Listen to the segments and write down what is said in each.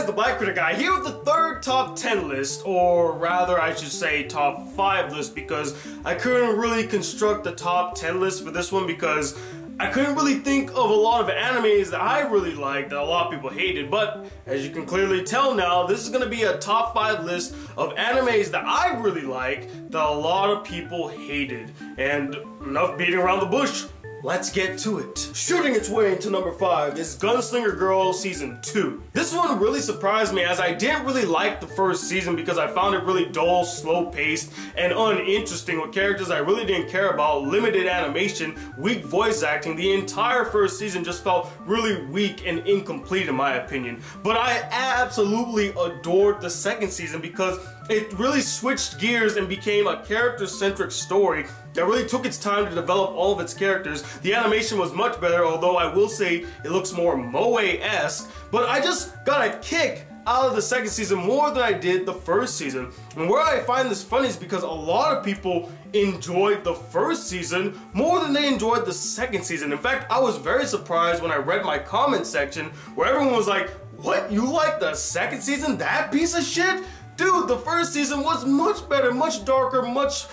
guys, the Black Critic Guy here with the third top 10 list, or rather I should say top 5 list, because I couldn't really construct the top 10 list for this one because I couldn't really think of a lot of animes that I really liked that a lot of people hated. But as you can clearly tell now, this is going to be a top 5 list of animes that I really like that a lot of people hated. And enough beating around the bush. Let's get to it. Shooting its way into number 5 is Gunslinger Girl Season 2. This one really surprised me as I didn't really like the first season because I found it really dull, slow-paced, and uninteresting with characters I really didn't care about, limited animation, weak voice acting. The entire first season just felt really weak and incomplete in my opinion. But I absolutely adored the second season because it really switched gears and became a character-centric story that really took its time to develop all of its characters. The animation was much better, although I will say it looks more moe-esque, but I just got a kick out of the second season more than I did the first season. And where I find this funny is because a lot of people enjoyed the first season more than they enjoyed the second season. In fact, I was very surprised when I read my comment section where everyone was like, "What, you like the second season? That piece of shit?" Dude, the first season was much better, much darker, much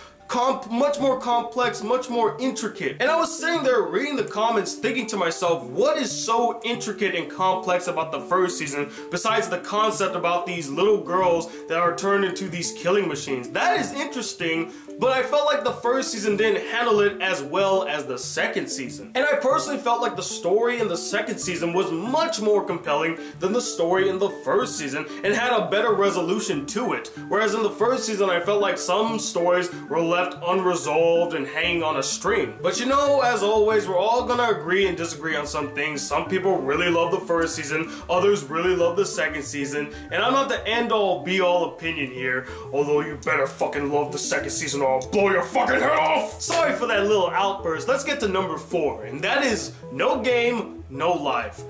more complex, much more intricate. And I was sitting there reading the comments thinking to myself, what is so intricate and complex about the first season besides the concept about these little girls that are turned into these killing machines? That is interesting, but I felt like the first season didn't handle it as well as the second season. And I personally felt like the story in the second season was much more compelling than the story in the first season and had a better resolution to it. Whereas in the first season I felt like some stories were left unresolved and hanging on a string. But you know, as always, we're all gonna agree and disagree on some things. Some people really love the first season, others really love the second season, and I'm not the end-all be-all opinion here, although you better fucking love the second season or I'll blow your fucking head off! Sorry for that little outburst. Let's get to number 4, and that is No Game, No Life.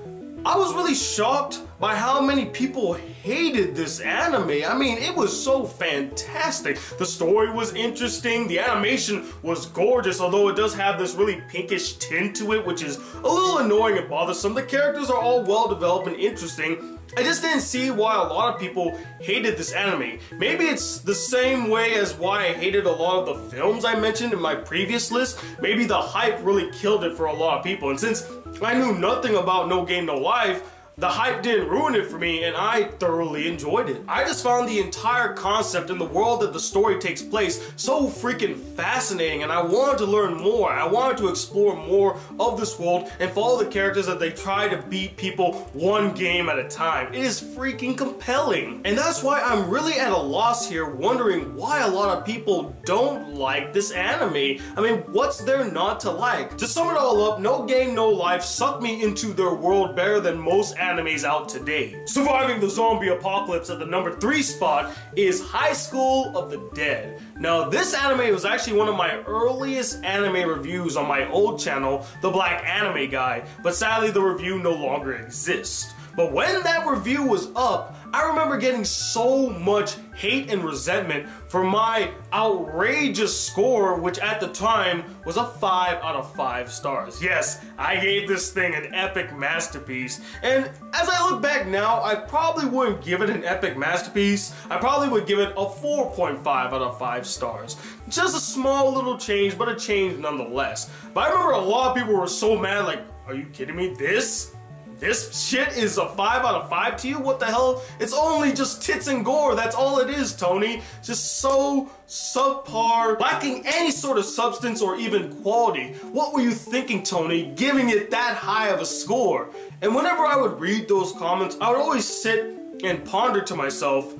I was really shocked by how many people hated this anime. I mean, it was so fantastic. The story was interesting, the animation was gorgeous, although it does have this really pinkish tint to it, which is a little annoying and bothersome. The characters are all well developed and interesting. I just didn't see why a lot of people hated this anime. Maybe it's the same way as why I hated a lot of the films I mentioned in my previous list. Maybe the hype really killed it for a lot of people, and since I knew nothing about No Game, No Life, the hype didn't ruin it for me, and I thoroughly enjoyed it. I just found the entire concept and the world that the story takes place so freaking fascinating, and I wanted to learn more. I wanted to explore more of this world and follow the characters as they try to beat people one game at a time. It is freaking compelling. And that's why I'm really at a loss here, wondering why a lot of people don't like this anime. I mean, what's there not to like? To sum it all up, No Game, No Life sucked me into their world better than most animes out today. Surviving the zombie apocalypse at the number 3 spot is High School of the Dead. Now, this anime was actually one of my earliest anime reviews on my old channel, the Black Anime Guy, but sadly the review no longer exists. But when that review was up, I remember getting so much hate and resentment for my outrageous score, which at the time was a 5 out of 5 stars. Yes, I gave this thing an epic masterpiece. And as I look back now, I probably wouldn't give it an epic masterpiece. I probably would give it a 4.5 out of 5 stars. Just a small little change, but a change nonetheless. But I remember a lot of people were so mad, like, are you kidding me? This shit is a 5 out of 5 to you? What the hell? It's only just tits and gore. That's all it is, Tony. Just so subpar, lacking any sort of substance or even quality. What were you thinking, Tony, giving it that high of a score? And whenever I would read those comments, I would always sit and ponder to myself,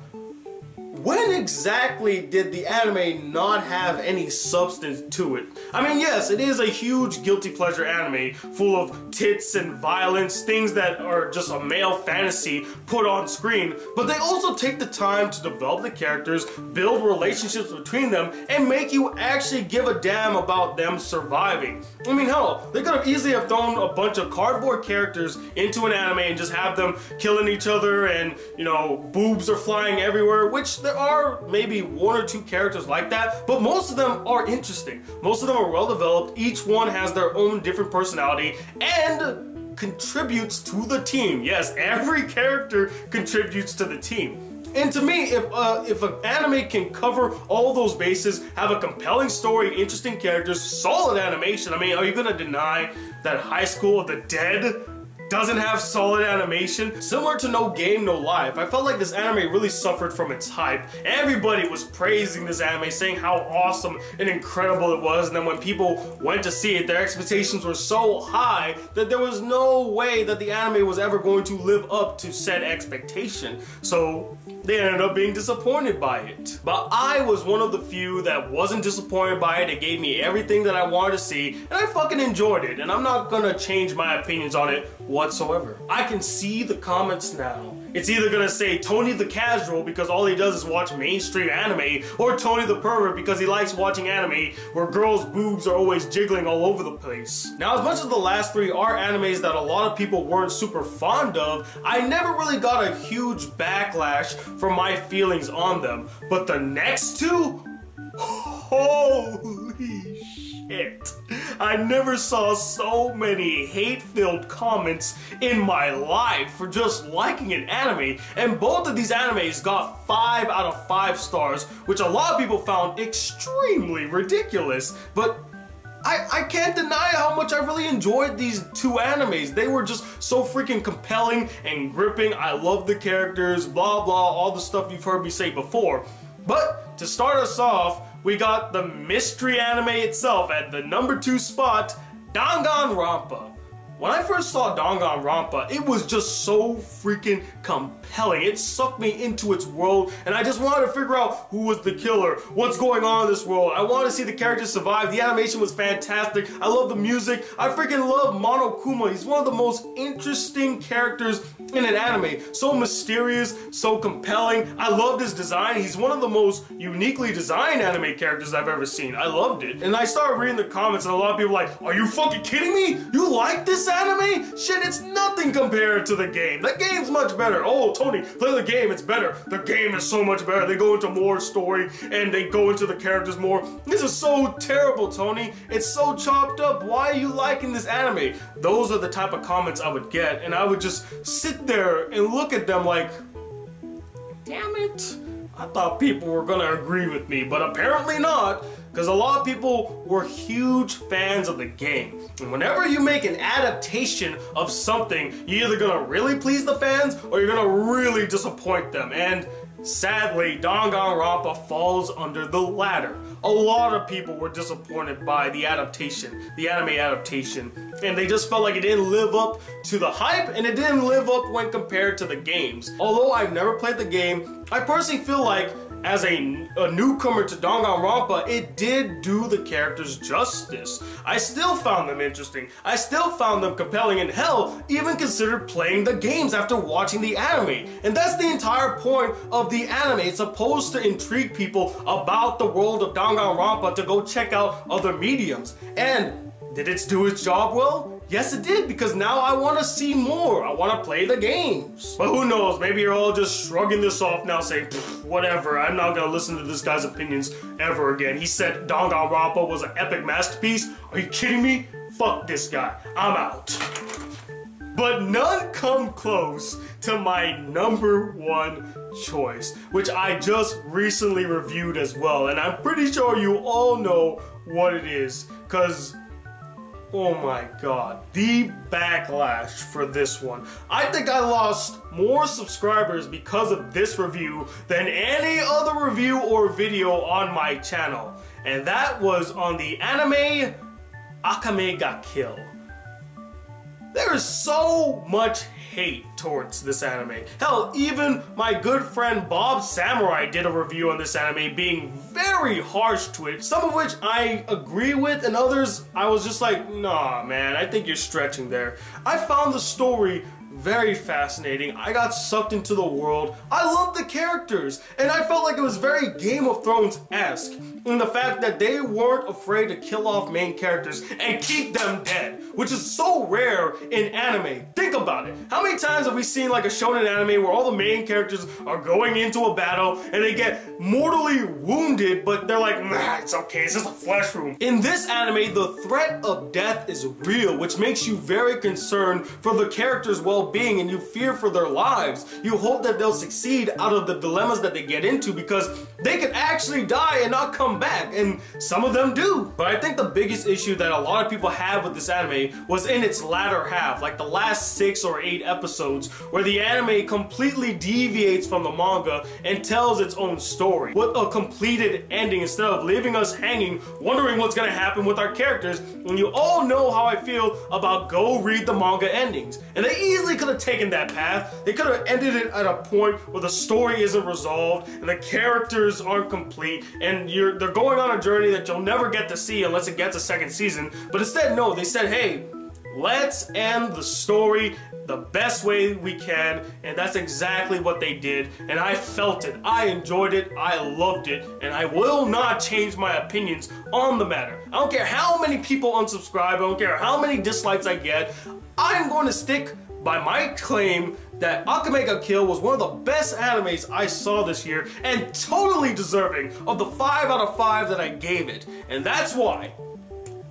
when exactly did the anime not have any substance to it? I mean, yes, it is a huge guilty pleasure anime full of tits and violence, things that are just a male fantasy put on screen, but they also take the time to develop the characters, build relationships between them, and make you actually give a damn about them surviving. I mean, hell, they could have easily have thrown a bunch of cardboard characters into an anime and just have them killing each other and, you know, boobs are flying everywhere, which there are maybe 1 or 2 characters like that, but most of them are interesting. Most of them are well developed. Each one has their own different personality, and contributes to the team. Yes, every character contributes to the team. And to me, if an anime can cover all those bases, have a compelling story, interesting characters, solid animation, I mean, are you gonna deny that High School of the Dead doesn't have solid animation? Similar to No Game, No Life, I felt like this anime really suffered from its hype. Everybody was praising this anime, saying how awesome and incredible it was, and then when people went to see it, their expectations were so high that there was no way that the anime was ever going to live up to said expectation. So they ended up being disappointed by it. But I was one of the few that wasn't disappointed by it. It gave me everything that I wanted to see, and I fucking enjoyed it, and I'm not gonna change my opinions on it whatsoever. I can see the comments now. It's either gonna say Tony the Casual because all he does is watch mainstream anime, or Tony the Pervert because he likes watching anime where girls' boobs are always jiggling all over the place. Now, as much as the last three are animes that a lot of people weren't super fond of, I never really got a huge backlash from my feelings on them. But the next two, holy shit. I never saw so many hate-filled comments in my life for just liking an anime, and both of these animes got 5 out of 5 stars, which a lot of people found extremely ridiculous. But I can't deny how much I really enjoyed these two animes. They were just so freaking compelling and gripping. I love the characters, blah blah, all the stuff you've heard me say before. But to start us off, we got the mystery anime itself at the number 2 spot, Danganronpa. When I first saw Danganronpa, it was just so freaking compelling. It sucked me into its world, and I just wanted to figure out who was the killer, what's going on in this world. I wanted to see the characters survive. The animation was fantastic. I love the music. I freaking love Monokuma. He's one of the most interesting characters in an anime. So mysterious, so compelling. I loved his design. He's one of the most uniquely designed anime characters I've ever seen. I loved it. And I started reading the comments, and a lot of people were like, are you fucking kidding me? You like this anime? Shit, it's nothing compared to the game. The game's much better. Oh, Tony, play the game, it's better. The game is so much better. They go into more story, and they go into the characters more. This is so terrible, Tony. It's so chopped up. Why are you liking this anime? Those are the type of comments I would get, and I would just sit there and look at them like, damn it. I thought people were gonna agree with me, but apparently not, because a lot of people were huge fans of the game. And whenever you make an adaptation of something, you're either gonna really please the fans or you're gonna really disappoint them. And sadly, Danganronpa falls under the latter. A lot of people were disappointed by the adaptation, the anime adaptation, and they just felt like it didn't live up to the hype, and it didn't live up when compared to the games. Although I've never played the game, I personally feel like as a newcomer to Danganronpa, it did do the characters justice. I still found them interesting. I still found them compelling, and hell, even considered playing the games after watching the anime. And that's the entire point of the anime. It's supposed to intrigue people about the world of Danganronpa to go check out other mediums. And did it do its job well? Yes, it did, because now I want to see more. I want to play the games. But who knows, maybe you're all just shrugging this off now, saying, whatever, I'm not going to listen to this guy's opinions ever again. He said Danganronpa was an epic masterpiece. Are you kidding me? Fuck this guy. I'm out. But none come close to my number 1 choice, which I just recently reviewed as well. And I'm pretty sure you all know what it is, because oh my god, the backlash for this one. I think I lost more subscribers because of this review than any other review or video on my channel. And that was on the anime Aquaman Got Killed. There is so much hate towards this anime. Hell, even my good friend Bob Samurai did a review on this anime, being very harsh to it, some of which I agree with, and others I was just like, nah man, I think you're stretching there. I found the story very fascinating. I got sucked into the world. I love the characters, and I felt like it was very Game of Thrones-esque in the fact that they weren't afraid to kill off main characters and keep them dead, which is so rare in anime. Think about it. How many times have we seen like a shonen anime where all the main characters are going into a battle and they get mortally wounded, but they're like, nah, it's okay, it's just a flesh wound. In this anime, the threat of death is real, which makes you very concerned for the characters' well-being, and you fear for their lives. You hope that they'll succeed out of the dilemmas that they get into, because they could actually die and not come back, and some of them do. But I think the biggest issue that a lot of people have with this anime was in its latter half, like the last 6 or 8 episodes, where the anime completely deviates from the manga and tells its own story with a completed ending instead of leaving us hanging, wondering what's gonna happen with our characters. And you all know how I feel about go read the manga endings, and they easily could have taken that path. They could have ended it at a point where the story isn't resolved and the characters aren't complete, and they're going on a journey that you'll never get to see unless it gets a second season. But instead, no, they said, hey, let's end the story the best way we can, and that's exactly what they did, and I felt it. I enjoyed it, I loved it, and I will not change my opinions on the matter. I don't care how many people unsubscribe, I don't care how many dislikes I get, I'm going to stick by my claim that Aquaman Got Killed was one of the best animes I saw this year, and totally deserving of the 5 out of 5 that I gave it, and that's why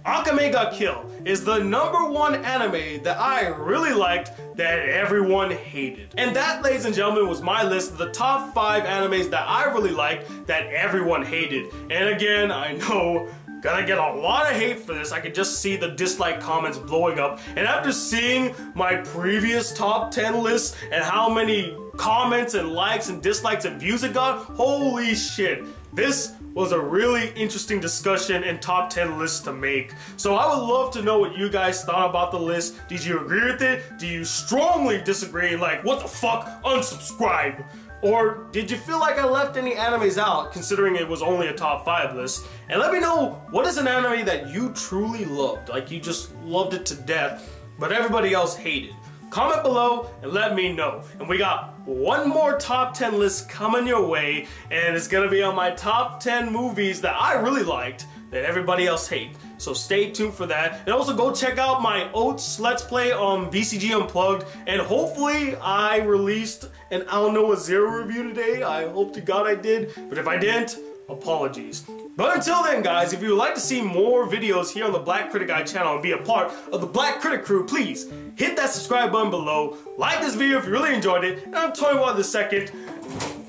Aquaman Got Killed is the #1 anime that I really liked that everyone hated. And that, ladies and gentlemen, was my list of the top 5 animes that I really liked that everyone hated. And again, I know gonna get a lot of hate for this. I could just see the dislike comments blowing up. And after seeing my previous top 10 lists and how many comments and likes and dislikes and views it got, holy shit. This was a really interesting discussion and top 10 list to make. So I would love to know what you guys thought about the list. Did you agree with it? Do you strongly disagree? Like, what the fuck? Unsubscribe. Or did you feel like I left any animes out, considering it was only a top 5 list? And let me know, what is an anime that you truly loved? Like, you just loved it to death, but everybody else hated? Comment below and let me know. And we got one more top 10 list coming your way, and it's gonna be on my top 10 movies that I really liked that everybody else hated. So stay tuned for that. And also go check out my Oats Let's Play on BCG Unplugged. And hopefully I released an I Don't Know a Zero review today. I hope to God I did. But if I didn't, apologies. But until then, guys, if you would like to see more videos here on the Black Critic Guy channel and be a part of the Black Critic crew, please hit that subscribe button below. Like this video if you really enjoyed it. And I'm telling you what, the second,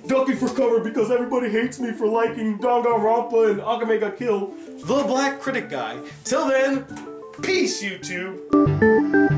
ducking for cover because everybody hates me for liking Danganronpa and Aquaman Got Killed. The Black Critic Guy. Till then, peace, YouTube.